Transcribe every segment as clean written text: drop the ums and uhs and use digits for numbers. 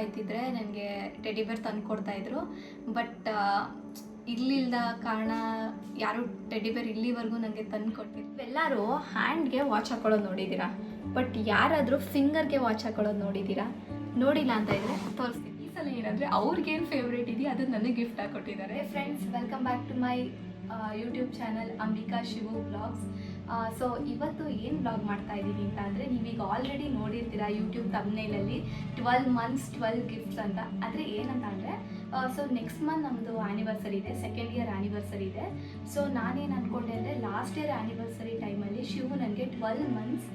ಇದ್ದಿದ್ರೆ ನನಗೆ ಟೆಡಿ ಬೇರ್ ತಂದು ಕೊಡ್ತಾಯಿದ್ರು. ಬಟ್ ಇಲ್ಲಿಲ್ದ ಕಾರಣ ಯಾರು ಟೆಡಿ ಬೇರ್ ಇಲ್ಲಿವರೆಗೂ ನನಗೆ ತಂದು ಕೊಟ್ಟಿದ್ರು. ಎಲ್ಲರೂ ಹ್ಯಾಂಡ್ಗೆ ವಾಚ್ ಹಾಕೊಳ್ಳೋದು ನೋಡಿದ್ದೀರಾ, ಬಟ್ ಯಾರಾದರೂ ಫಿಂಗರ್ಗೆ ವಾಚ್ ಹಾಕೊಳ್ಳೋದು ನೋಡಿದ್ದೀರಾ? ನೋಡಿಲ್ಲ ಅಂತ ಇದ್ದರೆ ತೋರಿಸ್ತೀನಿ. ಈ ಸಲ ಏನಂದರೆ ಅವ್ರಿಗೇನು ಫೇವ್ರೇಟ್ ಇದೆಯೋ ಅದು ನನಗೆ ಗಿಫ್ಟ್ ಕೊಟ್ಟಿದ್ದಾರೆ. Friends, welcome back to my YouTube channel Ambika Shivu blogs. So ಇವತ್ತು ಏನು ಬ್ಲಾಗ್ ಮಾಡ್ತಾ ಇದ್ದೀನಿ ಅಂತ ಅಂದರೆ, ನೀವೀಗ ಆಲ್ರೆಡಿ ನೋಡಿರ್ತೀರ ಯೂಟ್ಯೂಬ್ ಥಂಬ್ನೇಲಲ್ಲಿ 12 months 12 ಗಿಫ್ಟ್ಸ್ ಅಂತ. ಅಂದರೆ ಏನಂತ ಅಂದರೆ, ಸೊ ನೆಕ್ಸ್ಟ್ ಮಂತ್ ನಮ್ಮದು ಆ್ಯನಿವರ್ಸರಿ ಇದೆ, 2nd year ಆ್ಯನಿವರ್ಸರಿ ಇದೆ. ಸೊ ನಾನೇನು ಅಂದ್ಕೊಂಡೆ ಅಂದರೆ, ಲಾಸ್ಟ್ ಇಯರ್ ಆ್ಯನಿವರ್ಸರಿ ಟೈಮಲ್ಲಿ ಶಿವು ನನಗೆ 12 months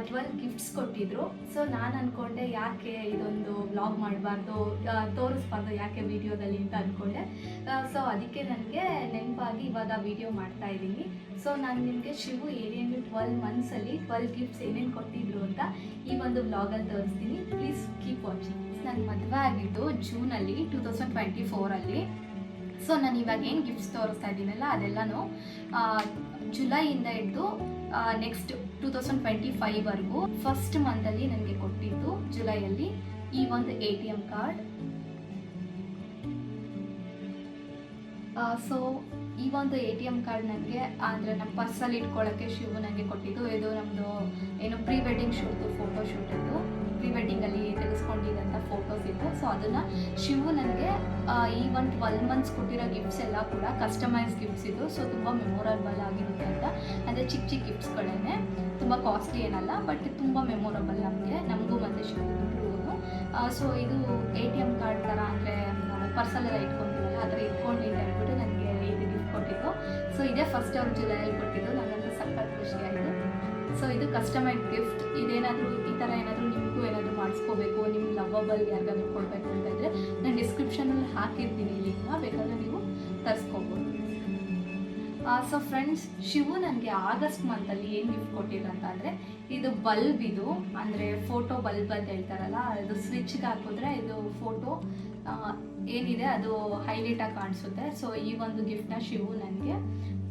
12 ಗಿಫ್ಟ್ಸ್ ಕೊಟ್ಟಿದ್ರು. ಸೊ ನಾನು ಅಂದ್ಕೊಂಡೆ ಯಾಕೆ ಇದೊಂದು ವ್ಲಾಗ್ ಮಾಡಬಾರ್ದು, ತೋರಿಸ್ಬಾರ್ದು ಯಾಕೆ ವಿಡಿಯೋದಲ್ಲಿ ಅಂತ ಅಂದ್ಕೊಂಡೆ. ಸೊ ಅದಕ್ಕೆ ನನಗೆ ನೆನಪಾಗಿ ಇವಾಗ ವಿಡಿಯೋ ಮಾಡ್ತಾ ಇದ್ದೀನಿ. ಸೊ ನಾನು ನಿಮಗೆ ಶಿವು ಏನೇನು 12 monthsಲ್ಲಿ 12 ಗಿಫ್ಟ್ಸ್ ಏನೇನು ಕೊಟ್ಟಿದ್ರು ಅಂತ ಈ ಒಂದು ವ್ಲಾಗಲ್ಲಿ ತೋರಿಸ್ತೀನಿ. Please keep watching. ನನ್ನ ಮದುವೆ ಆಗಿದ್ದು ಜೂನಲ್ಲಿ 2024. ಸೊ ನಾನು ಇವಾಗ ಏನು ಗಿಫ್ಟ್ಸ್ ತೋರಿಸ್ತಾ ಇದ್ದೀನಲ್ಲ ಅದೆಲ್ಲನೂ ಜುಲೈಯಿಂದ ಹಿಡಿದು ನೆಕ್ಸ್ಟ್ 2025ವರೆಗೂ ಫಸ್ಟ್ ಮಂತಲ್ಲಿ ನನಗೆ ಕೊಟ್ಟಿದ್ದು ಜುಲೈಯಲ್ಲಿ ಈ ಒಂದು ATM ಕಾರ್ಡ್. ಸೊ ಈ ಒಂದು ATM ಕಾರ್ಡ್ ನನಗೆ ಅಂದರೆ ನಮ್ಮ ಪರ್ಸಲ್ಲಿ ಇಟ್ಕೊಳ್ಳೋಕ್ಕೆ ಶಿವು ನನಗೆ ಕೊಟ್ಟಿದ್ದು. ಇದು ನಮ್ಮದು ಏನು ಪ್ರೀ ವೆಡ್ಡಿಂಗ್ ಶೂಟ್ದು ಫೋಟೋ ಶೂಟ್ ಇತ್ತು, ಪ್ರೀ ವೆಡ್ಡಿಂಗಲ್ಲಿ ತೆಗೆಸ್ಕೊಂಡಿದ್ದಂಥ ಫೋಟೋಸ್ ಇತ್ತು. ಸೊ ಅದನ್ನು ಶಿವು ನನಗೆ ಈ ಒಂದು 12 months ಕೊಟ್ಟಿರೋ ಗಿಫ್ಟ್ಸ್ ಎಲ್ಲ ಕೂಡ ಕಸ್ಟಮೈಸ್ ಗಿಫ್ಟ್ಸ್ ಇದು. ಸೊ ತುಂಬ ಮೆಮೊರಬಲ್ ಆಗಿರುತ್ತೆ ಅಂತ. ಅಂದರೆ ಚಿಕ್ಕ ಚಿಕ್ಕ ಗಿಫ್ಟ್ಸ್ಗಳೇ, ತುಂಬ ಕಾಸ್ಟ್ಲಿ ಏನಲ್ಲ, ಬಟ್ ತುಂಬ ಮೆಮೊರಬಲ್ ನಮಗೂ ಮತ್ತು ಶಿವುಗೂ. ಸೊ ಇದು ATM ಕಾರ್ಡ್ ಥರ, ಅಂದರೆ ಪರ್ಸಲ್ಲೆಲ್ಲ ಇಟ್ಕೊತೀವಲ್ಲ ಆ ಥರ ಇಟ್ಕೊಂಡು ಅಂತ ಹೇಳ್ಬಿಟ್ಟು ನನಗೆ ಇದು ಗಿಫ್ಟ್ ಕೊಟ್ಟಿದ್ದು. ಸೊ ಇದೇ ಫಸ್ಟ್ ಅವ್ರು ಜುಲೈಯಲ್ಲಿ ಕೊಟ್ಟಿದ್ದು. ನನಗಂತೂ ಸಖತ್ ಖುಷಿ ಆಯಿತು. ಸೊ ಇದು ಕಸ್ಟಮೈಸ್ ಗಿಫ್ಟ್. ಇದೇನಾದರೂ ಈ ಥರ ಏನಾದರೂ ನಿಮಗೂ ಏನಾದರೂ ಮಾಡಿಸ್ಕೋಬೇಕು, ನಿಮ್ಮ ಲವಬಲ್ ಯಾರಿಗಾದ್ರೂ ಕೊಡಬೇಕು ಅಂತಂದರೆ ನಾನು ಡಿಸ್ಕ್ರಿಪ್ಷನಲ್ಲಿ ಹಾಕಿರ್ತೀನಿ ಲಿಂಕ್ನ, ಬೇಕಾದರೆ ನೀವು ತರಿಸ್ಕೋಬೋದು. ಸೊ ಫ್ರೆಂಡ್ಸ್, ಶಿವು ನನಗೆ ಆಗಸ್ಟ್ ಮಂತಲ್ಲಿ ಏನು ಗಿಫ್ಟ್ ಕೊಟ್ಟಿದ್ರು ಅಂತ ಅಂದರೆ, ಇದು ಬಲ್ಬ್. ಇದು ಅಂದರೆ ಫೋಟೋ ಬಲ್ಬ್ ಅಂತ ಹೇಳ್ತಾರಲ್ಲ, ಅದು ಸ್ವಿಚ್ಗೆ ಹಾಕಿದ್ರೆ ಇದು ಫೋಟೋ ಏನಿದೆ ಅದು ಹೈಲೈಟಾಗಿ ಕಾಣಿಸುತ್ತೆ. ಸೊ ಈ ಒಂದು ಗಿಫ್ಟ್ನ ಶಿವು ನನಗೆ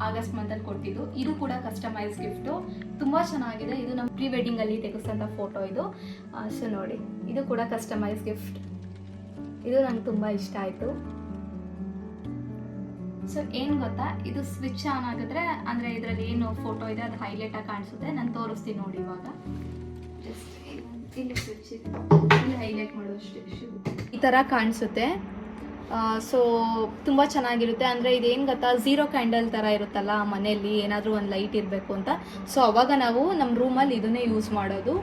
ಆಗಸ್ಟ್ ಮಂತಲ್ಲಿ ಕೊಟ್ಟಿದ್ದು. ಇದು ಕೂಡ ಕಸ್ಟಮೈಸ್ ಗಿಫ್ಟು, ತುಂಬ ಚೆನ್ನಾಗಿದೆ. ಇದು ನಮ್ಮ ಪ್ರೀ ವೆಡ್ಡಿಂಗಲ್ಲಿ ತೆಗೆಸೋಂಥ ಫೋಟೋ ಇದು. ಸೊ ನೋಡಿ, ಇದು ಕೂಡ ಕಸ್ಟಮೈಸ್ ಗಿಫ್ಟ್. ಇದು ನನಗೆ ತುಂಬ ಇಷ್ಟ ಆಯಿತು. ಸೊ ಏನು ಗೊತ್ತಾ, ಇದು ಸ್ವಿಚ್ ಆನ್ ಆಗಿದ್ರೆ ಅಂದರೆ ಇದರಲ್ಲಿ ಏನು ಫೋಟೋ ಇದೆ ಅದು ಹೈಲೈಟಾಗಿ ಕಾಣಿಸುತ್ತೆ. ನಾನು ತೋರಿಸ್ತೀನಿ ನೋಡಿ. ಇವಾಗ ಜಸ್ಟ್ ಇಲ್ಲಿ ಸ್ವಿಚ್ ಇದೆ, ಇಲ್ಲಿ ಹೈಲೈಟ್ ಮಾಡೋಷ್ಟೇ ಶಿವು ಈ ಥರ ಕಾಣಿಸುತ್ತೆ. ಸೊ ತುಂಬ ಚೆನ್ನಾಗಿರುತ್ತೆ. ಅಂದರೆ ಇದೇನು ಗೊತ್ತಾ, 0 ಕ್ಯಾಂಡಲ್ ಥರ ಇರುತ್ತಲ್ಲ ಮನೆಯಲ್ಲಿ, ಏನಾದರೂ ಒಂದು ಲೈಟ್ ಇರಬೇಕು ಅಂತ. ಸೊ ಅವಾಗ ನಾವು ನಮ್ಮ ರೂಮಲ್ಲಿ ಇದನ್ನೇ ಯೂಸ್ ಮಾಡೋದು.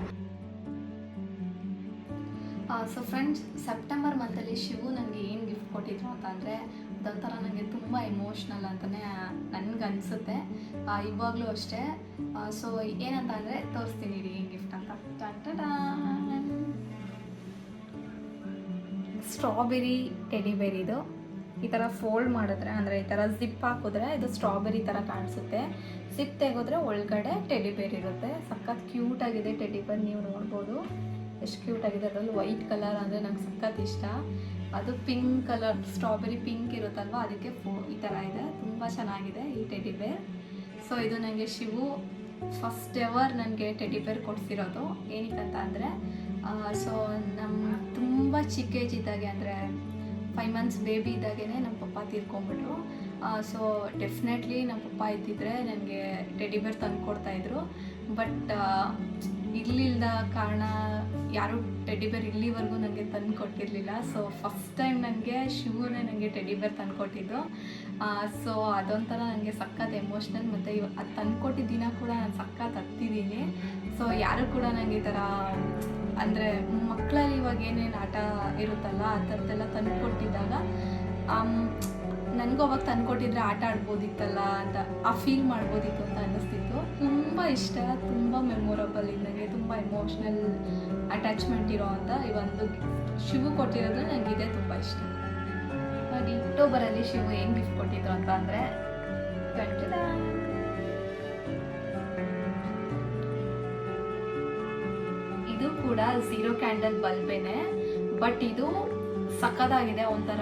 ಸೊ ಫ್ರೆಂಡ್ಸ್, ಸೆಪ್ಟೆಂಬರ್ ಮಂತಲ್ಲಿ ಶಿವು ನನಗೆ ಏನು ಗಿಫ್ಟ್ ಕೊಟ್ಟಿದ್ರು ಅಂತ ಅಂದರೆ, ಅದೊಂಥರ ನನಗೆ ತುಂಬ ಎಮೋಷ್ನಲ್ ಅಂತಲೇ ನನಗನ್ಸುತ್ತೆ. ಇವಾಗಲೂ ಅಷ್ಟೇ. ಸೊ ಏನಂತ ಅಂದರೆ, ತೋರಿಸ್ತೀನಿ ರೀ ಏನು ಗಿಫ್ಟ್ ಅಂತ. ಸ್ಟ್ರಾಬೆರಿ ಟೆಡಿ ಬೇರ್. ಇದು ಈ ಥರ ಫೋಲ್ಡ್ ಮಾಡಿದ್ರೆ, ಅಂದರೆ ಈ ಥರ ಜಿಪ್ ಹಾಕಿದ್ರೆ ಇದು ಸ್ಟ್ರಾಬೆರಿ ಥರ ಕಾಣಿಸುತ್ತೆ. ಜಿಪ್ ತೆಗೆದ್ರೆ ಒಳಗಡೆ ಟೆಡಿ ಬೇರ್ ಇರುತ್ತೆ. ಸಖತ್ ಕ್ಯೂಟಾಗಿದೆ ಟೆಡಿ ಬೇರ್, ನೀವು ನೋಡ್ಬೋದು ಎಷ್ಟು ಕ್ಯೂಟಾಗಿದೆ. ಅದರಲ್ಲಿ ವೈಟ್ ಕಲರ್ ಅಂದರೆ ನಂಗೆ ಸಖತ್ ಇಷ್ಟ. ಅದು ಪಿಂಕ್ ಕಲರ್, ಸ್ಟ್ರಾಬೆರಿ ಪಿಂಕ್ ಇರುತ್ತಲ್ವ, ಅದಕ್ಕೆ ಈ ಥರ ಇದೆ. ತುಂಬ ಚೆನ್ನಾಗಿದೆ ಈ ಟೆಡಿ ಬೇರ್. ಸೊ ಇದು ನನಗೆ ಶಿವು ಫಸ್ಟ್ ಎವರ್ ನನಗೆ ಟೆಡಿ ಬೇರ್ ಕೊಡಿಸಿರೋದು. ಏನಕ್ಕಂತ ಅಂದರೆ, ಸೊ ನಮ್ಮ ತುಂಬ ಚಿಕ್ಕ ಏಜ್ ಇದ್ದಾಗೆ, ಅಂದರೆ 5 months ಬೇಬಿ ಇದ್ದಾಗೇ ನಮ್ಮ ಪಪ್ಪ ತೀರ್ಕೊಂಡ್ಬಿಟ್ರು. ಸೊ ಡೆಫಿನೆಟ್ಲಿ ನಮ್ಮ ಪಪ್ಪ ಇದ್ದಿದ್ರೆ ನನಗೆ ಟೆಡಿ ಬೇರ್ ತಂದು ಕೊಡ್ತಾಯಿದ್ರು. ಬಟ್ ಇರಲಿಲ್ಲದ ಕಾರಣ ಯಾರೂ ಟೆಡಿ ಬೇರ್ ಇಲ್ಲಿವರೆಗೂ ನನಗೆ ತಂದು ಕೊಟ್ಟಿರಲಿಲ್ಲ. ಸೊ ಫಸ್ಟ್ ಟೈಮ್ ನನಗೆ ಶಿವನೇ ನನಗೆ ಟೆಡಿ ಬೇರ್ ತಂದು ಕೊಟ್ಟಿದ್ದು. ಸೊ ಅದೊಂಥರ ನನಗೆ ಸಖತ್ ಎಮೋಷ್ನಲ್. ಮತ್ತು ಅದು ತಂದು ಕೊಟ್ಟಿದ್ದ ದಿನ ಕೂಡ ನಾನು ಸಖತ್ ಹತ್ತಿದ್ದೀನಿ. ಸೊ ಯಾರು ಕೂಡ ನನಗೆ ಈ ಥರ, ಅಂದರೆ ಮಕ್ಕಳಲ್ಲಿ ಇವಾಗ ಏನೇನು ಆಟ ಇರುತ್ತಲ್ಲ ಆ ಥರದ್ದೆಲ್ಲ ತಂದು ಕೊಟ್ಟಿದ್ದಾಗ ನನಗೂ ಅವಾಗ ತಂದುಕೊಟ್ಟಿದ್ರೆ ಆಟ ಆಡ್ಬೋದಿತ್ತಲ್ಲ ಅಂತ, ಆ ಫೀಲ್ ಮಾಡ್ಬೋದಿತ್ತು ಅಂತ ಅನ್ನಿಸ್ತಿತ್ತು. ತುಂಬ ಇಷ್ಟ, ತುಂಬ ಮೆಮೊರಬಲ್ ನನಗೆ, ತುಂಬ ಎಮೋಷ್ನಲ್ ಅಟ್ಯಾಚ್ಮೆಂಟ್ ಇರೋ ಅಂತ ಈ ಒಂದು ಶಿವು ಕೊಟ್ಟಿರೋದ್ರೆ ನನಗಿದೆ ತುಂಬ ಇಷ್ಟ. ನೋಡಿ, ಅಕ್ಟೋಬರಲ್ಲಿ ಶಿವು ಏನು ಗಿಫ್ಟ್ ಕೊಟ್ಟಿದ್ರು ಅಂತ ಅಂದರೆ, ಇದು ಕೂಡ 0 ಕ್ಯಾಂಡಲ್ ಬಲ್ಬೇನೆ, ಬಟ್ ಇದು ಸಖತ್ತಾಗಿದೆ. ಒಂಥರ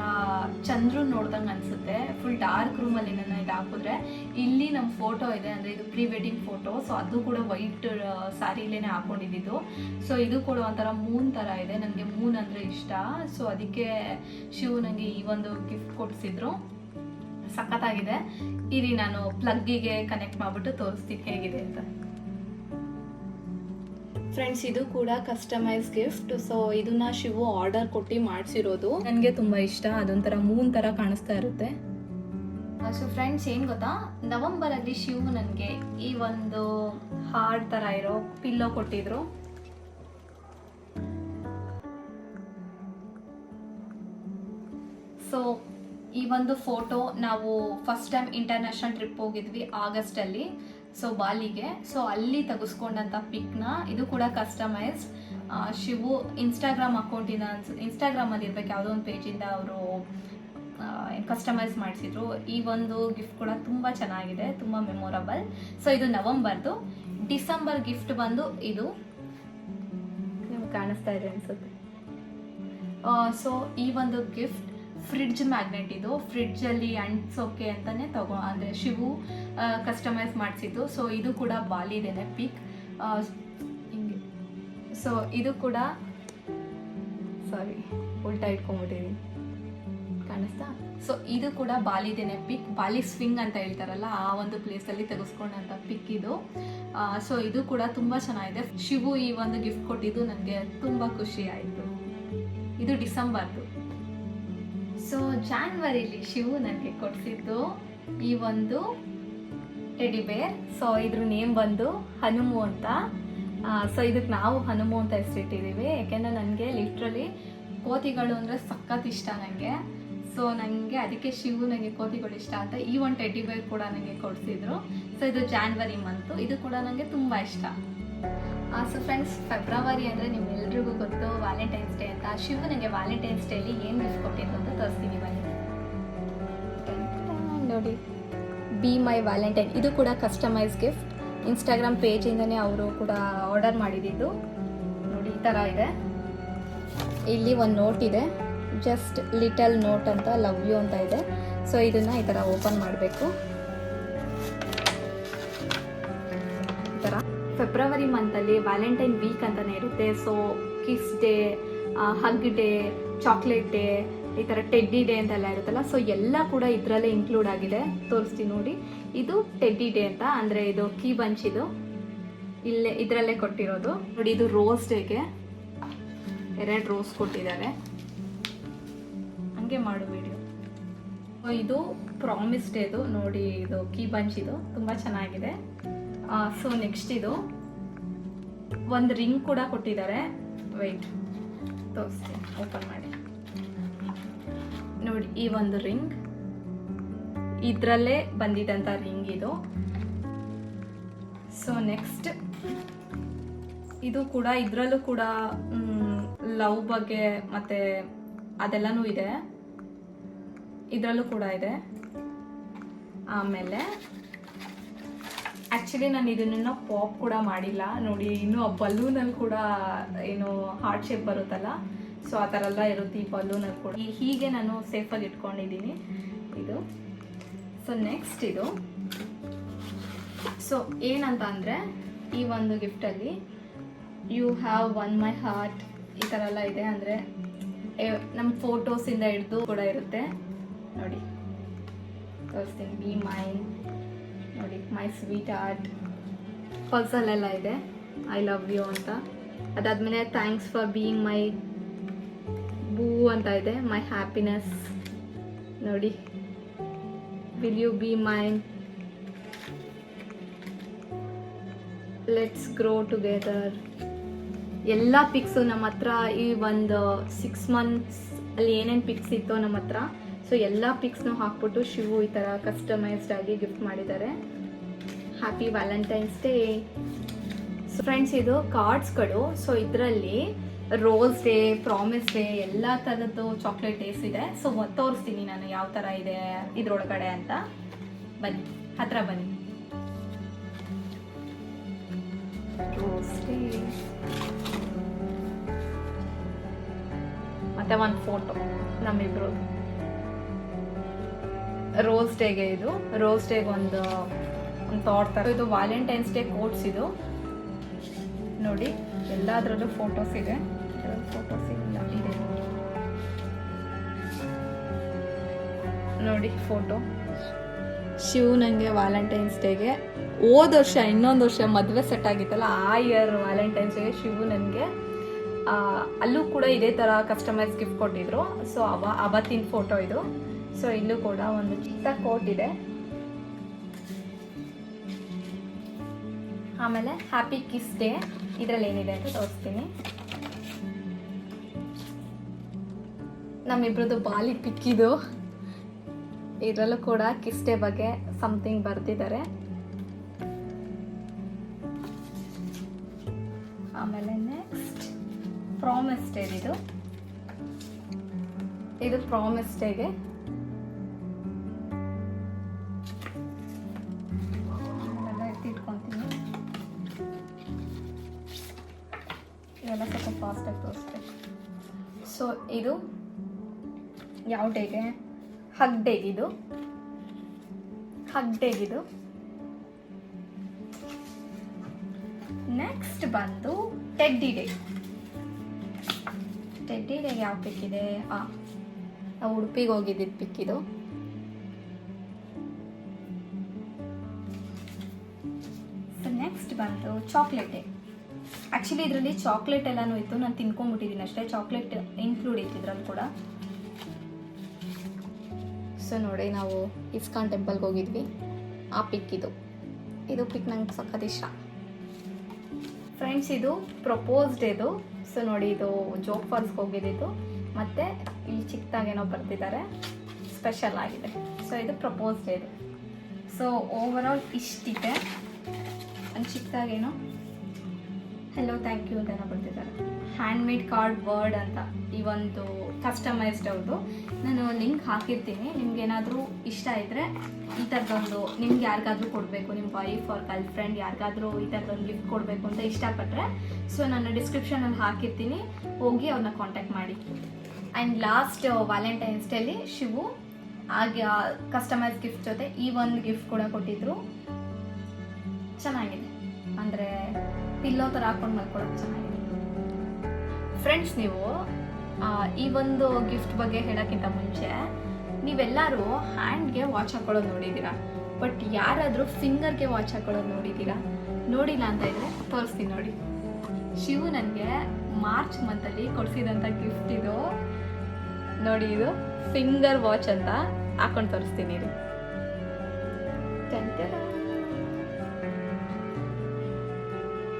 ಚಂದ್ರನ್ ನೋಡ್ದಂಗೆ ಅನಿಸುತ್ತೆ. ಫುಲ್ ಡಾರ್ಕ್ ರೂಮಲ್ಲಿ ನನ್ನ ಇದು ಹಾಕಿದ್ರೆ ಇಲ್ಲಿ ನಮ್ಮ ಫೋಟೋ ಇದೆ, ಅಂದರೆ ಇದು ಪ್ರೀ ವೆಡ್ಡಿಂಗ್ ಫೋಟೋ. ಸೊ ಅದು ಕೂಡ ವೈಟ್ ಸ್ಯಾರಿಲೇ ಹಾಕೊಂಡಿದ್ದು. ಸೊ ಇದು ಕೂಡ ಒಂಥರ ಮೂನ್ ಥರ ಇದೆ, ನನಗೆ ಮೂನ್ ಅಂದರೆ ಇಷ್ಟ. ಸೊ ಅದಕ್ಕೆ ಶಿವು ನನಗೆ ಈ ಒಂದು ಗಿಫ್ಟ್ ಕೊಡಿಸಿದ್ರು. ಸಖತ್ತಾಗಿದೆ. ಇರಿ ನಾನು ಪ್ಲಗ್ಗಿಗೆ ಕನೆಕ್ಟ್ ಮಾಡಿಬಿಟ್ಟು ತೋರಿಸ್ತೀನಿ ಹೇಗಿದೆ ಅಂತ. ಫ್ರೆಂಡ್ಸ್, ಇದು ಕೂಡ ಕಸ್ಟಮೈಸ್ ಗಿಫ್ಟ್. ಸೊ ಇದನ್ನ ಶಿವು ಆರ್ಡರ್ ಕೊಟ್ಟು ಮಾಡಿಸಿರೋದು. ನನಗೆ ತುಂಬ ಇಷ್ಟ, ಅದೊಂಥರ ಮೂನ್ ಥರ ಕಾಣಿಸ್ತಾ ಇರುತ್ತೆ. ಸೊ ಫ್ರೆಂಡ್ಸ್, ಏನು ಗೊತ್ತಾ, ನವಂಬರಲ್ಲಿ ಶಿವು ನನಗೆ ಈ ಒಂದು ಹಾರ್ಡ್ ಥರ ಇರೋ ಪಿಲ್ಲೋ ಕೊಟ್ಟಿದ್ರು. ಸೊ ಈ ಒಂದು ಫೋಟೋ ನಾವು ಫಸ್ಟ್ ಟೈಮ್ ಇಂಟರ್ನ್ಯಾಷನಲ್ ಟ್ರಿಪ್ ಹೋಗಿದ್ವಿ ಆಗಸ್ಟಲ್ಲಿ, ಸೊ ಬಾಲಿಗೆ. ಸೊ ಅಲ್ಲಿ ತೆಗೆಸ್ಕೊಂಡಂಥ ಪಿಕ್ನ, ಇದು ಕೂಡ ಕಸ್ಟಮೈಸ್ಡ್. ಶಿವು ಇನ್ಸ್ಟಾಗ್ರಾಮ್ ಅಕೌಂಟಿಂದ ಇನ್ಸ್ಟಾಗ್ರಾಮಲ್ಲಿ ಇರ್ಬೇಕು, ಯಾವುದೋ ಒಂದು ಪೇಜಿಂದ ಅವರು ಕಸ್ಟಮೈಸ್ ಮಾಡಿಸಿದ್ರು. ಈ ಒಂದು ಗಿಫ್ಟ್ ಕೂಡ ತುಂಬ ಚೆನ್ನಾಗಿದೆ, ತುಂಬ ಮೆಮೊರಬಲ್. ಸೊ ಇದು ನವಂಬರ್ದು. ಡಿಸೆಂಬರ್ ಗಿಫ್ಟ್ ಬಂದು ಇದು ನಿಮ್ಗೆ ಕಾಣಿಸ್ತಾ ಇದೆ ಅನ್ಸುತ್ತೆ. ಸೊ ಈ ಒಂದು ಗಿಫ್ಟ್ ಫ್ರಿಡ್ಜ್ ಮ್ಯಾಗ್ನೆಟ್. ಇದು ಫ್ರಿಡ್ಜಲ್ಲಿ ಅಂಟಿಸೋಕೆ ಅಂತಲೇ ಅಂದರೆ ಶಿವು ಕಸ್ಟಮೈಸ್ ಮಾಡಿಸಿದ್ದು. ಸೊ ಇದು ಕೂಡ ಬಾಲಿದೇನೆ ಪಿಕ್ ಹಿಂಗೆ. ಸೊ ಇದು ಕೂಡ ಸಾರಿ ಉಲ್ಟಾ ಇಟ್ಕೊಂಡ್ಬಿಟ್ಟಿದ್ದೀನಿ, ಕಾಣಿಸ್ತಾ? ಸೊ ಇದು ಕೂಡ ಬಾಲಿದೇನೆ ಪಿಕ್. ಬಾಲಿ ಸ್ವಿಂಗ್ ಅಂತ ಹೇಳ್ತಾರಲ್ಲ, ಆ ಒಂದು ಪ್ಲೇಸಲ್ಲಿ ತೆಗೆಸ್ಕೊಂಡಂಥ ಪಿಕ್ ಇದು. ಸೊ ಇದು ಕೂಡ ತುಂಬ ಚೆನ್ನಾಗಿದೆ. ಶಿವು ಈ ಒಂದು ಗಿಫ್ಟ್ ಕೊಟ್ಟಿದ್ದು ನನಗೆ ತುಂಬ ಖುಷಿ ಆಯಿತು. ಇದು ಡಿಸೆಂಬರ್ದು. ಸೊ ಜಾನ್ವರಿಲಿ ಶಿವು ನನಗೆ ಕೊಡಿಸಿದ್ದು ಈ ಒಂದು ಟೆಡಿ ಬೇರ್. ಸೊ ಇದ್ರ ನೇಮ್ ಬಂದು ಹನುಮು ಅಂತ. ಸೊ ಇದಕ್ಕೆ ನಾವು ಹನುಮು ಅಂತ ಹೆಸರಿಟ್ಟಿದ್ದೀವಿ, ಯಾಕೆಂದರೆ ನನಗೆ ಲಿಟ್ರಲಿ ಕೋತಿಗಳು ಅಂದರೆ ಸಖತ್ ಇಷ್ಟ ನನಗೆ. ಸೊ ನನಗೆ ಅದಕ್ಕೆ ಶಿವು ನನಗೆ ಕೋತಿಗಳು ಇಷ್ಟ ಅಂತ ಈ ಒಂದು ಟೆಡಿ ಬೇರ್ ಕೂಡ ನನಗೆ ಕೊಡಿಸಿದ್ರು. ಸೊ ಇದು ಜಾನ್ವರಿ ಮಂತು. ಇದು ಕೂಡ ನನಗೆ ತುಂಬ ಇಷ್ಟ. ಸೊ ಫ್ರೆಂಡ್ಸ್, ಫೆಬ್ರವರಿ ಅಂದರೆ ನಿಮ್ಮೆಲ್ರಿಗೂ ಗೊತ್ತು ವ್ಯಾಲೆಂಟೈನ್ಸ್ ಡೇ ಅಂತ. ಶಿವು ನನಗೆ ವ್ಯಾಲೆಂಟೈನ್ಸ್ ಡೇಲಿ ಏನು ಗಿಫ್ಟ್ ಕೊಟ್ಟಿದ್ದು ಅಂತ ತೋರಿಸ್ತೀನಿ ಬನ್ನಿ. ನೋಡಿ, ಬಿ ಮೈ ವ್ಯಾಲೆಂಟೈನ್. ಇದು ಕೂಡ ಕಸ್ಟಮೈಸ್ ಗಿಫ್ಟ್. ಇನ್ಸ್ಟಾಗ್ರಾಮ್ ಪೇಜಿಂದನೇ ಅವರು ಕೂಡ ಆರ್ಡರ್ ಮಾಡಿದ್ದು. ನೋಡಿ, ಈ ಥರ ಇದೆ. ಇಲ್ಲಿ ಒಂದು ನೋಟ್ ಇದೆ, ಜಸ್ಟ್ ಲಿಟಲ್ ನೋಟ್ ಅಂತ, ಲವ್ ಯು ಅಂತ ಇದೆ. ಸೊ ಇದನ್ನು ಈ ಥರ ಓಪನ್ ಮಾಡಬೇಕು. ಈ ಥರ ಫೆಬ್ರವರಿ ಮಂತಲ್ಲಿ ವ್ಯಾಲೆಂಟೈನ್ ವೀಕ್ ಅಂತಲೇ ಇರುತ್ತೆ. So kiss day, hug day, chocolate day, ಈ ಥರ ಟೆಡ್ಡಿ ಡೇ ಅಂತೆಲ್ಲ ಇರುತ್ತಲ್ಲ. ಸೊ ಎಲ್ಲ ಕೂಡ ಇದರಲ್ಲೇ ಇನ್ಕ್ಲೂಡ್ ಆಗಿದೆ. ತೋರಿಸ್ತೀನಿ ನೋಡಿ. ಇದು ಟೆಡ್ಡಿ ಡೇ ಅಂತ, ಅಂದರೆ ಇದು ಕೀ ಬಂಚ್. ಇದು ಇಲ್ಲೇ ಇದರಲ್ಲೇ ಕೊಟ್ಟಿರೋದು ನೋಡಿ. ಇದು ರೋಸ್ ಡೇಗೆ 2 ರೋಸ್ ಕೊಟ್ಟಿದ್ದಾರೆ. ಹಂಗೆ ಮಾಡು ವಿಡಿಯೋ. ಇದು ಪ್ರಾಮಿಸ್ ಡೇದು ನೋಡಿ. ಇದು ಕೀ ಬಂಚ್, ಇದು ತುಂಬ ಚೆನ್ನಾಗಿದೆ. ಸೊ ನೆಕ್ಸ್ಟ್ ಇದು ಒಂದು ರಿಂಗ್ ಕೂಡ ಕೊಟ್ಟಿದ್ದಾರೆ. ವೆಯ್ಟ್ ತೋರಿಸ್ತೀನಿ, ಓಪನ್ ಮಾಡಿ ನೋಡಿ. ಈ ಒಂದು ರಿಂಗ್ ಇದರಲ್ಲೇ ಬಂದಿದ್ದಂಥ ರಿಂಗ್ ಇದು. ಸೊ ನೆಕ್ಸ್ಟ್ ಇದು ಕೂಡ, ಇದರಲ್ಲೂ ಕೂಡ ಲವ್ ಬಗ್ಗೆ ಮತ್ತು ಅದೆಲ್ಲನೂ ಇದೆ, ಇದರಲ್ಲೂ ಕೂಡ ಇದೆ. ಆಮೇಲೆ ಆ್ಯಕ್ಚುಲಿ ನಾನು ಇದನ್ನ ಪಾಪ್ ಕೂಡ ಮಾಡಿಲ್ಲ ನೋಡಿ. ಇನ್ನೂ ಆ ಬಲೂನಲ್ಲಿ ಕೂಡ ಏನು ಹಾರ್ಟ್ ಶೇಪ್ ಬರುತ್ತಲ್ಲ, ಸೊ ಆ ಥರ ಎಲ್ಲ ಇರುತ್ತೆ ಈ ಬಲೂನಲ್ಲಿ ಕೂಡ. ಹೀಗೆ ನಾನು ಸೇಫಾಗಿ ಇಟ್ಕೊಂಡಿದ್ದೀನಿ ಇದು. ಸೊ ನೆಕ್ಸ್ಟ್ ಇದು, ಸೊ ಏನಂತ ಅಂದರೆ ಈ ಒಂದು ಗಿಫ್ಟಲ್ಲಿ you have won my heart ಈ ಥರ ಎಲ್ಲ ಇದೆ. ಅಂದರೆ ನಮ್ಮ ಫೋಟೋಸಿಂದ ಹಿಡಿದು ಕೂಡ ಇರುತ್ತೆ ನೋಡಿ. ತೋರಿಸ್ತೀನಿ. ಬಿ ಮೈನ್ ನೋಡಿ, ಮೈ ಸ್ವೀಟ್ ಹಾರ್ಟ್, ಪಲ್ಸಲ್ ಎಲ್ಲ ಇದೆ, ಐ ಲವ್ ಯು ಅಂತ. ಅದಾದಮೇಲೆ thanks for being my boo ಅಂತ ಇದೆ, ಮೈ ಹ್ಯಾಪಿನೆಸ್ ನೋಡಿ, will you be mine, let's grow together. ಎಲ್ಲ ಪಿಕ್ಸು ನಮ್ಮ ಹತ್ರ ಈ ಒಂದು 6 months ಅಲ್ಲಿ ಏನೇನು ಪಿಕ್ಸ್ ಇತ್ತೋ ನಮ್ಮ ಹತ್ರ, ಸೊ ಎಲ್ಲ ಪಿಕ್ಸ್ನೂ ಹಾಕ್ಬಿಟ್ಟು ಶಿವು ಈ ಥರ ಕಸ್ಟಮೈಸ್ಡ್ ಆಗಿ ಗಿಫ್ಟ್ ಮಾಡಿದ್ದಾರೆ. Happy Valentine's day. So friends, ಇದು ಕಾರ್ಡ್ಸ್ಗಳು. ಸೊ ಇದರಲ್ಲಿ ರೋಸ್ ಡೇ, ಪ್ರಾಮಿಸ್ ಡೇ, ಎಲ್ಲ ಥರದ್ದು ಚಾಕ್ಲೇಟ್ ಡೇಸ್ ಇದೆ. ಸೊ ತೋರಿಸ್ತೀನಿ ನಾನು ಯಾವ ಥರ ಇದೆ ಇದರೊಳಗಡೆ ಅಂತ. ಬನ್ನಿ, ಹತ್ರ ಬನ್ನಿ. ರೋಸ್ ಡೇ ಮತ್ತೆ ಒಂದು ಫೋಟೋ ನಮ್ಮಿಬ್ರು. ರೋಸ್ ಡೇಗೆ ಇದು ರೋಸ್ ಡೇಗೆ ಒಂದು ಥಾಟ್ ಥರ ಇದು ವ್ಯಾಲೆಂಟೈನ್ಸ್ ಡೇ ಕೋಟ್ಸ್ ಇದು ನೋಡಿ. ಎಲ್ಲದರಲ್ಲೂ ಫೋಟೋಸ್ ಇದೆ, ಫೋಟೋಸ್ ಇಲ್ಲ ಇದೆ ನೋಡಿ ಫೋಟೋ. ಶಿವ್ ನನಗೆ ವ್ಯಾಲೆಂಟೈನ್ಸ್ ಡೇಗೆ ಹೋದ ವರ್ಷ ಇನ್ನೊಂದು ವರ್ಷ ಮದುವೆ ಸೆಟ್ ಆಗಿತ್ತಲ್ಲ ಆ ಇಯರ್ ವ್ಯಾಲೆಂಟೈನ್ಸ್ ಡೇಗೆ ಶಿವ್ ನನಗೆ ಅಲ್ಲೂ ಕೂಡ ಇದೇ ಥರ ಕಸ್ಟಮೈಸ್ ಗಿಫ್ಟ್ ಕೊಟ್ಟಿದ್ರು. ಸೊ ಅವತ್ತಿನ ಫೋಟೋ ಇದು. ಸೊ ಇಲ್ಲೂ ಕೂಡ ಒಂದು ಚಿಕ್ಕ ಕೋಟ್ ಇದೆ. ಆಮೇಲೆ ಹ್ಯಾಪಿ ಕಿಸ್ ಡೇ ಇದರಲ್ಲಿ ಏನಿದೆ ಅಂತ ತೋರಿಸ್ತೀನಿ. ನಮ್ಮಿಬ್ರದ್ದು ಬಾಲಿ ಪಿಕ್ಕಿದು. ಇದರಲ್ಲೂ ಕೂಡ ಕಿಸ್ ಡೇ ಬಗ್ಗೆ ಸಮಥಿಂಗ್ ಬರ್ತಿದ್ದಾರೆ. ಆಮೇಲೆ ನೆಕ್ಸ್ಟ್ ಪ್ರಾಮಿಸ್ ಡೇ ಇದು ಪ್ರಾಮಿಸ್ ಡೇಗೆ ಇಟ್ಕೊತೀನಿ. ಇವೆಲ್ಲ ಸ್ವಲ್ಪ ಫಾಸ್ಟಾಗಿ ತೋರಿಸ್ಬೇಕು. ಸೊ ಇದು ಯಾವ ಡೇಗೆ? ಹಗ್ ಡೇಗಿದು. ನೆಕ್ಸ್ಟ್ ಬಂದು ಟೆಡ್ಡಿ ಡೇಗೆ ಯಾವ ಪಿಕ್ ಇದೆ? ನಾವು ಉಡುಪಿಗೆ ಹೋಗಿದ್ದಿದ್ದು ಪಿಕ್ ಇದು. ನೆಕ್ಸ್ಟ್ ಬಂದು ಚಾಕ್ಲೇಟ್ ಡೇ. ಆ್ಯಕ್ಚುಲಿ ಇದರಲ್ಲಿ ಚಾಕ್ಲೇಟ್ ಎಲ್ಲನೂ ಇತ್ತು, ನಾನು ತಿನ್ಕೊಂಡ್ಬಿಟ್ಟಿದ್ದೀನಿ ಅಷ್ಟೇ. ಚಾಕ್ಲೇಟ್ ಇನ್ಕ್ಲೂಡ್ ಇತ್ತು ಇದ್ರಲ್ಲಿ ಕೂಡ. ಸೊ ನೋಡಿ, ನಾವು ಇಸ್ಕಾನ್ ಟೆಂಪಲ್ಗೆ ಹೋಗಿದ್ವಿ, ಆ ಪಿಕ್ ಇದು ಪಿಕ್ ನಂಗೆ ಸಖತ್ ಇಷ್ಟ. ಫ್ರೆಂಡ್ಸ್, ಇದು ಪ್ರಪೋಸ್ ಡೇದು. ಸೊ ನೋಡಿ, ಇದು ಜೋಗ್ ಫಾಲ್ಸ್ಗೆ ಹೋಗಿದ್ದು, ಮತ್ತು ಇಲ್ಲಿ ಚಿಕ್ಕದಾಗೇನೋ ಬರ್ತಿದ್ದಾರೆ, ಸ್ಪೆಷಲ್ ಆಗಿದೆ. ಸೊ ಇದು ಪ್ರಪೋಸ್ ಡೇದು. ಸೊ ಓವರ್ ಆಲ್ ಇಷ್ಟಿದೆ. ಒಂದು ಚಿಕ್ಕದಾಗೇನೋ ಹೆಲೋ ಥ್ಯಾಂಕ್ ಯು ಅಂತೆಲ್ಲ ಬರ್ತಿದ್ದಾರೆ. ಹ್ಯಾಂಡ್ಮೇಡ್ ಕಾರ್ಡ್ ವರ್ಡ್ ಅಂತ ಈ ಒಂದು ಕಸ್ಟಮೈಸ್ಡ್ ಅವ್ರದ್ದು. ನಾನು ಲಿಂಕ್ ಹಾಕಿರ್ತೀನಿ. ನಿಮ್ಗೆ ಏನಾದರೂ ಇಷ್ಟ ಇದ್ದರೆ ಈ ಥರದೊಂದು ನಿಮ್ಗೆ ಯಾರಿಗಾದ್ರೂ ಕೊಡಬೇಕು, ನಿಮ್ಮ ವೈಫ್ ಅವ್ರ ಗರ್ಲ್ ಫ್ರೆಂಡ್ ಯಾರಿಗಾದ್ರೂ ಈ ಥರದೊಂದು ಗಿಫ್ಟ್ ಕೊಡಬೇಕು ಅಂತ ಇಷ್ಟಪಟ್ಟರೆ, ಸೊ ನಾನು ಡಿಸ್ಕ್ರಿಪ್ಷನಲ್ಲಿ ಹಾಕಿರ್ತೀನಿ, ಹೋಗಿ ಅವ್ರನ್ನ ಕಾಂಟ್ಯಾಕ್ಟ್ ಮಾಡಿ. And last Valentine's daily Shivu ಹಾಗೆ ಕಸ್ಟಮೈಸ್ ಗಿಫ್ಟ್ ಜೊತೆ ಈ ಒಂದು ಗಿಫ್ಟ್ ಕೂಡ ಕೊಟ್ಟಿದ್ರು. ಚೆನ್ನಾಗಿದೆ, ಅಂದರೆ ಪಿಲ್ಲೋ ಥರ ಹಾಕೊಂಡು ಮಲ್ಕೊಳ್ಳೋದು ಚೆನ್ನಾಗಿದೆ. ಫ್ರೆಂಡ್ಸ್, ನೀವು ಈ ಒಂದು ಗಿಫ್ಟ್ ಬಗ್ಗೆ ಹೇಳೋಕ್ಕಿಂತ ಮುಂಚೆ ನೀವೆಲ್ಲರೂ ಹ್ಯಾಂಡ್ಗೆ ವಾಚ್ ಹಾಕೊಳ್ಳೋದು ನೋಡಿದ್ದೀರಾ, ಬಟ್ ಯಾರಾದರೂ ಫಿಂಗರ್ಗೆ ವಾಚ್ ಹಾಕೊಳ್ಳೋದು ನೋಡಿದ್ದೀರಾ? ನೋಡಿಲ್ಲ ಅಂತ ಇದ್ದರೆ ತೋರಿಸ್ತೀನಿ ನೋಡಿ. ಶಿವು ನನಗೆ ಮಾರ್ಚ್ ಮಂತಲ್ಲಿ ಕೊಡಿಸಿದಂಥ ಗಿಫ್ಟ್ ಇದು ನೋಡಿ. ಇದು ಫಿಂಗರ್ ವಾಚ್ ಅಂತ ಹಾಕೊಂಡು ತೋರಿಸ್ತೀನಿ ರೀ.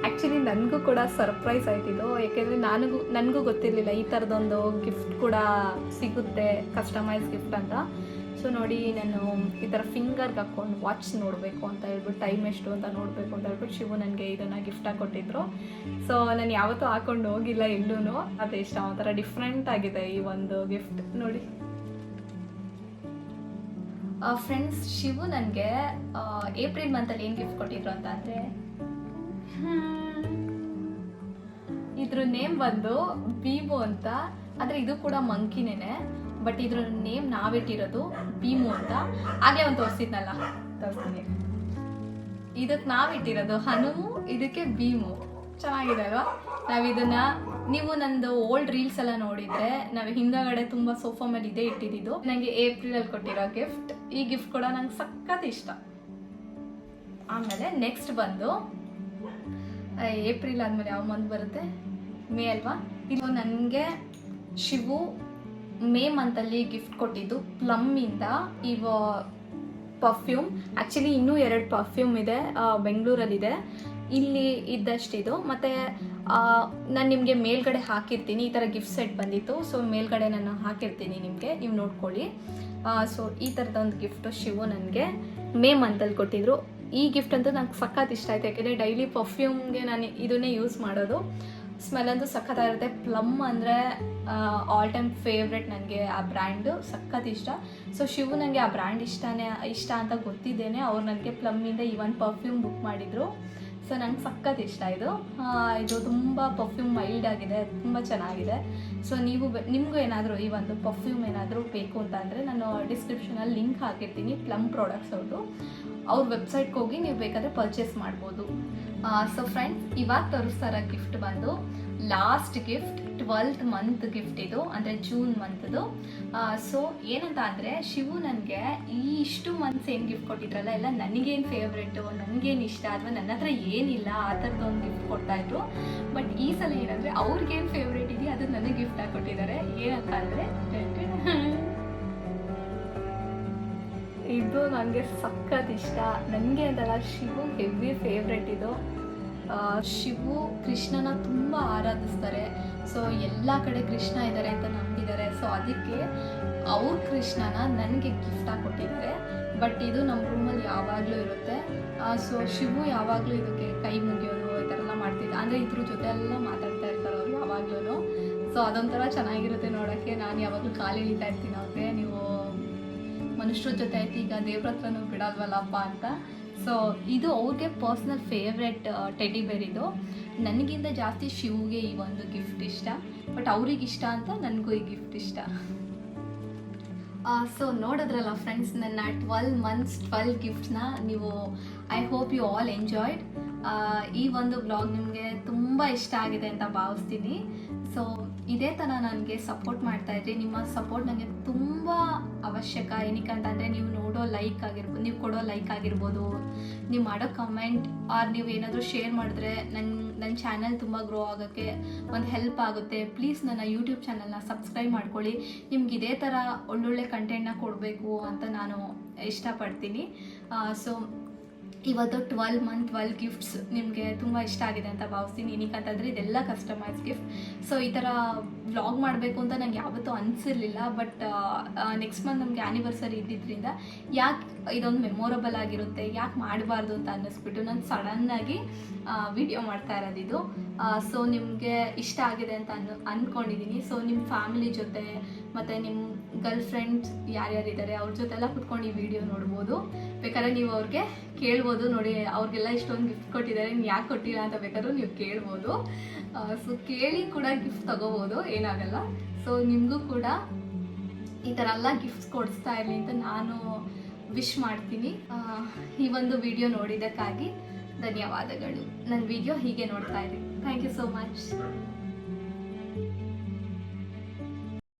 ಆ್ಯಕ್ಚುಲಿ ನನಗೂ ಕೂಡ ಸರ್ಪ್ರೈಸ್ ಆಯ್ತಿದ್ದು, ಯಾಕೆಂದರೆ ನನಗೂ ಗೊತ್ತಿರಲಿಲ್ಲ ಈ ಥರದೊಂದು ಗಿಫ್ಟ್ ಕೂಡ ಸಿಗುತ್ತೆ, ಕಸ್ಟಮೈಸ್ ಗಿಫ್ಟ್ ಅಂತ. ಸೊ ನೋಡಿ, ನಾನು ಈ ಥರ ಫಿಂಗರ್ಗೆ ಹಾಕ್ಕೊಂಡು ವಾಚ್ ನೋಡಬೇಕು ಅಂತ ಹೇಳ್ಬಿಟ್ಟು, ಟೈಮ್ ಎಷ್ಟು ಅಂತ ನೋಡಬೇಕು ಅಂತ ಹೇಳ್ಬಿಟ್ಟು ಶಿವು ನನಗೆ ಇದನ್ನು ಗಿಫ್ಟಾಗಿ ಕೊಟ್ಟಿದ್ರು. ಸೊ ನಾನು ಯಾವತ್ತೂ ಹಾಕೊಂಡು ಹೋಗಿಲ್ಲ ಎಲ್ಲೂ. ಅದು ಇಷ್ಟ, ಒಂಥರ ಡಿಫ್ರೆಂಟ್ ಆಗಿದೆ ಈ ಒಂದು ಗಿಫ್ಟ್ ನೋಡಿ. ಫ್ರೆಂಡ್ಸ್, ಶಿವು ನನಗೆ ಏಪ್ರಿಲ್ ಮಂತಲ್ಲಿ ಏನು ಗಿಫ್ಟ್ ಕೊಟ್ಟಿದ್ರು ಅಂತ ಅಂದರೆ, ಇದ್ರ ನೇಮ್ ಬಂದು ಬೀಮು ಅಂತ. ಆದರೆ ಇದು ಕೂಡ ಮಂಕಿನೇ, ಬಟ್ ಇದ್ರ ನೇಮ್ ನಾವಿಟ್ಟಿರೋದು ಬೀಮು ಅಂತ. ಹಾಗೆ ಒಂದು ತೋರಿಸಿದ್ನಲ್ಲ, ತೋರಿಸ್ತೀನಿ. ಇದಕ್ಕೆ ನಾವಿಟ್ಟಿರೋದು ಹನುಮು, ಇದಕ್ಕೆ ಬೀಮು. ಚೆನ್ನಾಗಿದೆ ಅಲ್ವಾ? ನಾವಿದನ್ನು ನೀವು ನಂದು ಓಲ್ಡ್ ರೀಲ್ಸ್ ಎಲ್ಲ ನೋಡಿದರೆ ನಾವು ಹಿಂದಗಡೆ ತುಂಬ ಸೋಫಾ ಮೇಲೆ ಇದೇ ಇಟ್ಟಿದ್ದು. ನನಗೆ ಏಪ್ರಿಲಲ್ಲಿ ಕೊಟ್ಟಿರೋ ಗಿಫ್ಟ್. ಈ ಗಿಫ್ಟ್ ಕೂಡ ನಂಗೆ ಸಖತ್ ಇಷ್ಟ. ಆಮೇಲೆ ನೆಕ್ಸ್ಟ್ ಬಂದು ಏಪ್ರಿಲ್ ಆದಮೇಲೆ ಯಾವ ಮಂತ್ ಬರುತ್ತೆ? ಮೇ ಅಲ್ವಾ? ಇದು ನನಗೆ ಶಿವು ಮೇ ಮಂತಲ್ಲಿ ಗಿಫ್ಟ್ ಕೊಟ್ಟಿದ್ದು ಪ್ಲಮ್ಮಿಂದ ಇವ ಪರ್ಫ್ಯೂಮ್. ಆ್ಯಕ್ಚುಲಿ ಇನ್ನೂ 2 ಪರ್ಫ್ಯೂಮ್ ಇದೆ, ಬೆಂಗಳೂರಲ್ಲಿದೆ, ಇಲ್ಲಿ ಇದ್ದಷ್ಟಿದು. ಮತ್ತು ನಾನು ನಿಮಗೆ ಮೇಲ್ಗಡೆ ಹಾಕಿರ್ತೀನಿ, ಈ ಥರ ಗಿಫ್ಟ್ ಸೆಟ್ ಬಂದಿತ್ತು. ಸೊ ಮೇಲ್ಗಡೆ ನಾನು ಹಾಕಿರ್ತೀನಿ ನಿಮಗೆ, ನೀವು ನೋಡ್ಕೊಳ್ಳಿ. ಸೊ ಈ ಥರದೊಂದು ಗಿಫ್ಟು ಶಿವು ನನಗೆ ಮೇ ಮಂತಲ್ಲಿ ಕೊಟ್ಟಿದ್ರು. ಈ ಗಿಫ್ಟ್ ಅಂತೂ ನಂಗೆ ಸಖತ್ ಇಷ್ಟ ಆಯಿತು, ಯಾಕೆಂದರೆ ಡೈಲಿ ಪರ್ಫ್ಯೂಮ್ಗೆ ನಾನು ಇದನ್ನೇ ಯೂಸ್ ಮಾಡೋದು. ಸ್ಮೆಲ್ ಅಂತೂ ಸಖತ್ತಾಗಿರುತ್ತೆ. ಪ್ಲಮ್ ಅಂದರೆ ಆಲ್ ಟೈಮ್ ಫೇವ್ರೆಟ್ ನನಗೆ, ಆ ಬ್ರ್ಯಾಂಡು ಸಖತ್ ಇಷ್ಟ. ಸೊ ಶಿವು ನನಗೆ ಆ ಬ್ರ್ಯಾಂಡ್ ಇಷ್ಟ ಅಂತ ಗೊತ್ತಿದ್ದೇನೆ ಅವ್ರು ನನಗೆ ಪ್ಲಮ್ಮಿಂದ ಈ ಒಂದು ಪರ್ಫ್ಯೂಮ್ ಬುಕ್ ಮಾಡಿದರು. ಸೊ ನಂಗೆ ಸಖತ್ ಇಷ್ಟ ಇದು. ಇದು ತುಂಬ ಪರ್ಫ್ಯೂಮ್ ಮೈಲ್ಡ್ ಆಗಿದೆ, ತುಂಬ ಚೆನ್ನಾಗಿದೆ. ಸೊ ನೀವು ನಿಮಗೂ ಏನಾದರೂ ಈ ಒಂದು ಪರ್ಫ್ಯೂಮ್ ಏನಾದರೂ ಬೇಕು ಅಂತ ಅಂದರೆ ನಾನು ಡಿಸ್ಕ್ರಿಪ್ಷನಲ್ಲಿ ಲಿಂಕ್ ಹಾಕಿರ್ತೀನಿ, ಪ್ಲಮ್ ಪ್ರಾಡಕ್ಟ್ಸ್ ಅವ್ರ ವೆಬ್ಸೈಟ್ಗೆ ಹೋಗಿ ನೀವು ಬೇಕಾದರೆ ಪರ್ಚೇಸ್ ಮಾಡ್ಬೋದು. ಸೊ ಫ್ರೆಂಡ್ಸ್, ಇವಾಗ ತೋರಿಸ್ತಾರ ಗಿಫ್ಟ್ ಬಂದು last gift 12th month gift ಇದು, ಅಂದರೆ ಜೂನ್ ಮಂತ್ದು. ಸೊ ಏನಂತ ಅಂದರೆ ಶಿವು ನನಗೆ ಇಷ್ಟು ಮಂತ್ಸ್ ಏನು ಗಿಫ್ಟ್ ಕೊಟ್ಟಿದ್ರಲ್ಲ ಎಲ್ಲ ನನಗೇನು ಫೇವ್ರೇಟು, ನನಗೇನು ಇಷ್ಟ ಅಥವಾ ನನ್ನ ಹತ್ರ ಏನಿಲ್ಲ ಆ ಥರದೊಂದು ಗಿಫ್ಟ್ ಕೊಡ್ತಾಯಿದ್ರು. ಬಟ್ ಈ ಸಲ ಏನಂದರೆ ಅವ್ರಿಗೇನು ಫೇವ್ರೇಟ್ ಇದೆಯೋ ಅದು ನನಗೆ ಗಿಫ್ಟಾಗಿ ಕೊಟ್ಟಿದ್ದಾರೆ. ಏನಂತ ಅಂದರೆ ಇದು ನನಗೆ ಸಖತ್ ಇಷ್ಟ. ನನಗೆ ಅಂತಲ್ಲ, ಶಿವು ಹೆವಿ ಫೇವ್ರೇಟ್ ಇದು. ಶಿವು ಕೃಷ್ಣನ ತುಂಬ ಆರಾಧಿಸ್ತಾರೆ. ಸೊ ಎಲ್ಲ ಕಡೆ ಕೃಷ್ಣ ಇದ್ದಾರೆ ಅಂತ ನಂಬಿದ್ದಾರೆ. ಸೊ ಅದಕ್ಕೆ ಅವ್ರ ಕೃಷ್ಣನ ನನಗೆ ಗಿಫ್ಟಾಗಿ ಕೊಟ್ಟಿದ್ದಾರೆ. ಬಟ್ ಇದು ನಮ್ಮ ರೂಮಲ್ಲಿ ಯಾವಾಗಲೂ ಇರುತ್ತೆ. ಸೊ ಶಿವು ಯಾವಾಗಲೂ ಇದಕ್ಕೆ ಕೈ ಮುಗಿಯೋದು ಈ ಥರ ಎಲ್ಲ ಮಾಡ್ತಿದ್ದೆ, ಅಂದರೆ ಇದ್ರ ಜೊತೆ ಎಲ್ಲ ಮಾತಾಡ್ತಾ ಇರ್ತಾರೆ ಅವ್ರು ಯಾವಾಗಲೂ. ಸೊ ಅದೊಂಥರ ಚೆನ್ನಾಗಿರುತ್ತೆ ನೋಡೋಕ್ಕೆ. ನಾನು ಯಾವಾಗಲೂ ಕಾಲು ಎಳಿತಾ ಇರ್ತೀನಿ ಅವ್ರಿಗೆ, ನೀವು ಮನುಷ್ಯರ ಜೊತೆ ಆಯ್ತು ಈಗ ದೇವ್ರ ಹತ್ರನೂ ಬಿಡಲ್ವಲ್ಲಪ್ಪ ಅಂತ. ಸೊ ಇದು ಅವ್ರಿಗೆ ಪರ್ಸ್ನಲ್ ಫೇವ್ರೆಟ್ ಟೆಡಿ ಬೇರ್ ಇದು. ನನಗಿಂತ ಜಾಸ್ತಿ ಶಿವ್ಗೆ ಈ ಒಂದು ಗಿಫ್ಟ್ ಇಷ್ಟ, ಬಟ್ ಅವ್ರಿಗೆ ಇಷ್ಟ ಅಂತ ನನಗೂ ಈ ಗಿಫ್ಟ್ ಇಷ್ಟ. ಸೊ ನೋಡಿದ್ರಲ್ಲ ಫ್ರೆಂಡ್ಸ್, ನನ್ನ 12 months 12 ಗಿಫ್ಟ್ಸ್ನ ನೀವು, I hope you all enjoyed. ಈ ಒಂದು ವ್ಲಾಗ್ ನಿಮಗೆ ತುಂಬ ಇಷ್ಟ ಆಗಿದೆ ಅಂತ ಭಾವಿಸ್ತೀನಿ. ಸೊ ಇದೇ ಥರ ನನಗೆ ಸಪೋರ್ಟ್ ಮಾಡ್ತಾಯಿದ್ರಿ. ನಿಮ್ಮ ಸಪೋರ್ಟ್ ನನಗೆ ತುಂಬ ಅವಶ್ಯಕ. ಏನಕ್ಕೆ ಅಂತಂದರೆ ನೀವು ನೋಡೋ ಲೈಕ್ ಆಗಿರ್ಬೋದು, ನೀವು ಕೊಡೋ ಲೈಕ್ ಆಗಿರ್ಬೋದು, ನೀವು ಮಾಡೋ ಕಮೆಂಟ್ ಆರ್ ನೀವು ಏನಾದರೂ ಶೇರ್ ಮಾಡಿದ್ರೆ ನನ್ನ ಚಾನಲ್ ತುಂಬ ಗ್ರೋ ಆಗೋಕ್ಕೆ ಒಂದು ಹೆಲ್ಪ್ ಆಗುತ್ತೆ. ಪ್ಲೀಸ್ ನನ್ನ ಯೂಟ್ಯೂಬ್ ಚಾನಲ್ನ ಸಬ್ಸ್ಕ್ರೈಬ್ ಮಾಡ್ಕೊಳ್ಳಿ. ನಿಮ್ಗೆ ಇದೇ ಥರ ಒಳ್ಳೊಳ್ಳೆ ಕಂಟೆಂಟ್ನ ಕೊಡಬೇಕು ಅಂತ ನಾನು ಇಷ್ಟಪಡ್ತೀನಿ. ಸೊ ಇವತ್ತು 12 month 12 ಗಿಫ್ಟ್ಸ್ ನಿಮಗೆ ತುಂಬ ಇಷ್ಟ ಆಗಿದೆ ಅಂತ ಭಾವಿಸ್ತೀನಿ. ಏನಕ್ಕೆ ಅಂತಂದರೆ ಇದೆಲ್ಲ ಕಸ್ಟಮೈಸ್ ಗಿಫ್ಟ್. ಸೊ ಈ ಥರ ವ್ಲಾಗ್ ಮಾಡಬೇಕು ಅಂತ ನಂಗೆ ಯಾವತ್ತೂ ಅನಿಸಿರಲಿಲ್ಲ. ಬಟ್ ನೆಕ್ಸ್ಟ್ ಮಂತ್ ನಮಗೆ ಆ್ಯನಿವರ್ಸರಿ ಇದ್ದಿದ್ದರಿಂದ ಯಾಕೆ ಇದೊಂದು ಮೆಮೊರಬಲ್ ಆಗಿರುತ್ತೆ, ಯಾಕೆ ಮಾಡಬಾರ್ದು ಅಂತ ಅನ್ನಿಸ್ಬಿಟ್ಟು ನಾನು ಸಡನ್ನಾಗಿ ವಿಡಿಯೋ ಮಾಡ್ತಾ ಇರೋದಿದು. ಸೊ ನಿಮಗೆ ಇಷ್ಟ ಆಗಿದೆ ಅಂತ ಅಂದ್ಕೊಂಡಿದ್ದೀನಿ. ಸೊ ನಿಮ್ಮ ಫ್ಯಾಮಿಲಿ ಜೊತೆ ಮತ್ತು ನಿಮ್ಮ ಗರ್ಲ್ ಫ್ರೆಂಡ್ಸ್ ಯಾರ್ಯಾರಿದ್ದಾರೆ ಅವ್ರ ಜೊತೆಲ್ಲ ಕುತ್ಕೊಂಡು ಈ ವಿಡಿಯೋ ನೋಡ್ಬೋದು. ಬೇಕಾದ್ರೆ ನೀವು ಅವ್ರಿಗೆ ಕೇಳ್ಬೋದು, ನೋಡಿ ಅವ್ರಿಗೆಲ್ಲ ಇಷ್ಟೊಂದು ಗಿಫ್ಟ್ ಕೊಟ್ಟಿದ್ದಾರೆ, ನೀವು ಯಾಕೆ ಕೊಟ್ಟಿಲ್ಲ ಅಂತ ಬೇಕಾದ್ರೂ ನೀವು ಕೇಳ್ಬೋದು. ಸೊ ಕೇಳಿ ಕೂಡ ಗಿಫ್ಟ್ ತೊಗೋಬೋದು, ಏನಾಗಲ್ಲ. ಸೊ ನಿಮಗೂ ಕೂಡ ಈ ಥರ ಎಲ್ಲ ಗಿಫ್ಟ್ಸ್ ಕೊಡಿಸ್ತಾ ಇರಲಿ ಅಂತ ನಾನು ವಿಶ್ ಮಾಡ್ತೀನಿ. ಈ ಒಂದು ವಿಡಿಯೋ ನೋಡಿದ್ದಕ್ಕಾಗಿ ಧನ್ಯವಾದಗಳು. ನನ್ನ ವಿಡಿಯೋ ಹೀಗೆ ನೋಡ್ತಾ ಇರಿ. Thank you so much.